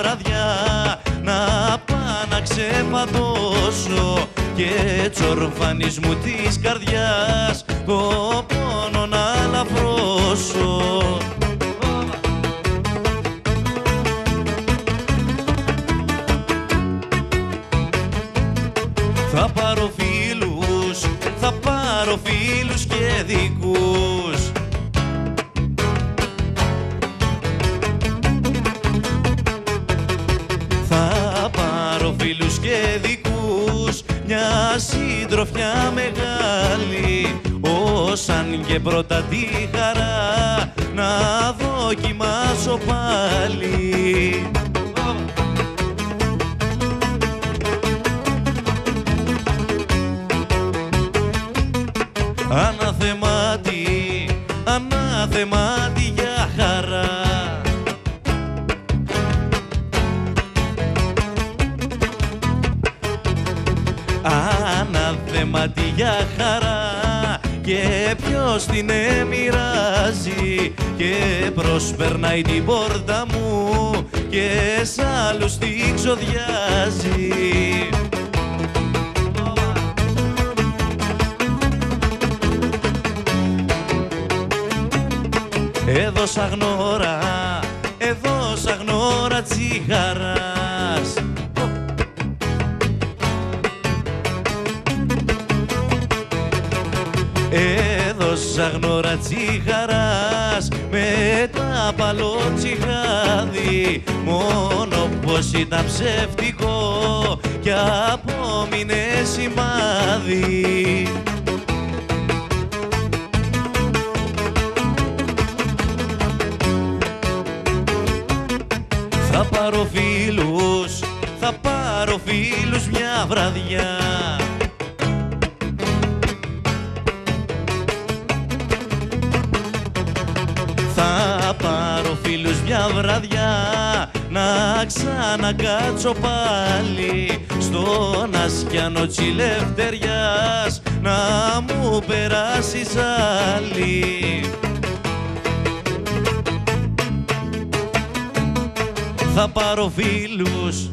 βραδιά να πάω να ξεπατώσω και τσορφανείς μου της καρδιάς το πόνο να λαφρώσω. Θα πάρω φίλους και δικούς. Θα πάρω φίλους και δικούς, μια συντροφιά μεγάλη, όσαν και πρώτα τη χαρά να δοκιμάσω πάλι. Αναθεμάτη για χαρά. Αναθεμάτη για χαρά και ποιος την μοιράζει και προσπερνάει την πόρτα μου και σ' άλλους την ξοδιάζει. Εδώ σαν γνώρα τσιγαράς. Εδώ σαν γνώρα τσιγαράς με τα παλότσιγάδι, μόνο πως ήταν ψεύτικο κι απόμεινε σημάδι. Θα πάρω φίλους μια βραδιά. Θα πάρω φίλους μια βραδιά να ξανακάτσω πάλι στον Ασκιανό της Ελευθεριάς να μου περάσει ζάλι. Θα πάρω φίλους